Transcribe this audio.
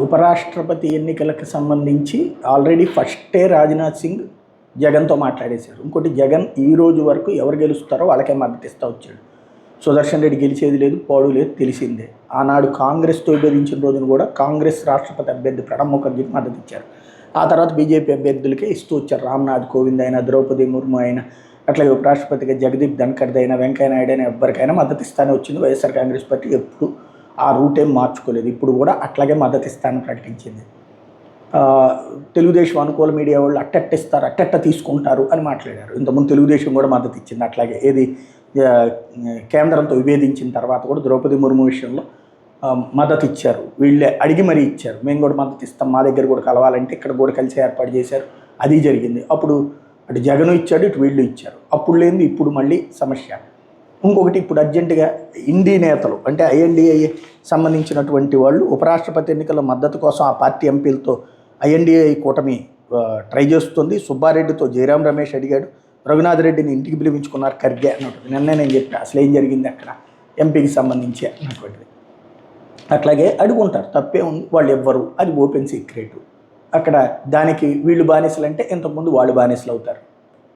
ఉపరాష్ట్రపతి ఎన్నికలకు సంబంధించి ఆల్రెడీ ఫస్టే రాజ్నాథ్ సింగ్ జగన్తో మాట్లాడేశారు. ఇంకోటి జగన్ ఈ రోజు వరకు ఎవరు గెలుస్తారో వాళ్ళకే మద్దతు ఇస్తూ వచ్చాడు. సుదర్శన్ రెడ్డి గెలిచేది లేదు, పోడు లేదు, తెలిసిందే. ఆనాడు కాంగ్రెస్తో విభేదించిన రోజున కూడా కాంగ్రెస్ రాష్ట్రపతి అభ్యర్థి ప్రణబ్ ముఖర్జీకి మద్దతు ఇచ్చారు. ఆ తర్వాత బీజేపీ అభ్యర్థులకే ఇస్తూ వచ్చారు. రామ్నాథ్ కోవింద్ అయినా, ద్రౌపది ముర్ము అయినా, అట్లాగే ఉపరాష్ట్రపతిగా జగదీప్ ధన్కర్ది అయినా, వెంకయ్యనాయుడు అయినా ఎవరికైనా మద్దతు ఇస్తానే వచ్చింది. వైఎస్ఆర్ కాంగ్రెస్ పార్టీ ఎప్పుడు ఆ రూట్ ఏం మార్చుకోలేదు. ఇప్పుడు కూడా అట్లాగే మద్దతు ఇస్తానని ప్రకటించింది. తెలుగుదేశం అనుకూల మీడియా వాళ్ళు అట్టట్టిస్తారు, అట్టట్ట తీసుకుంటారు అని మాట్లాడారు. ఇంతకుముందు తెలుగుదేశం కూడా మద్దతు ఇచ్చింది. అట్లాగే ఏది కేంద్రంతో విభేదించిన తర్వాత కూడా ద్రౌపది ముర్ము విషయంలో మద్దతు ఇచ్చారు. వీళ్ళే అడిగి మరీ ఇచ్చారు. మేము కూడా మద్దతు ఇస్తాం, మా దగ్గర కూడా కలవాలంటే ఇక్కడ కూడా కలిసి ఏర్పాటు చేశారు. అది జరిగింది. అప్పుడు అటు జగన్ ఇచ్చాడు, ఇటు వీళ్ళు ఇచ్చారు. అప్పుడు లేనిది ఇప్పుడు మళ్ళీ సమస్య. ఇంకొకటి, ఇప్పుడు అర్జెంటుగా ఇండి నేతలు అంటే ఐఎన్డిఏ సంబంధించినటువంటి వాళ్ళు ఉపరాష్ట్రపతి ఎన్నికల మద్దతు కోసం ఆ పార్టీ ఎంపీలతో ఐఎన్డిఏ కూటమి ట్రై చేస్తుంది. సుబ్బారెడ్డితో జయరాం రమేష్ అడిగాడు, రఘునాథ్ రెడ్డిని ఇంటికి పిలిపించుకున్నారు ఖర్గే అన్నట్టు. నిన్నే నేను చెప్పిన అసలు ఏం జరిగింది అక్కడ ఎంపీకి సంబంధించి అన్నటువంటిది. అట్లాగే అడుగుంటారు, తప్పే ఉంది. వాళ్ళు ఎవ్వరు, అది ఓపెన్ సీక్రెట్. అక్కడ దానికి వీళ్ళు బానిసలు అంటే ఇంతకుముందు వాళ్ళు బానిసలు అవుతారు.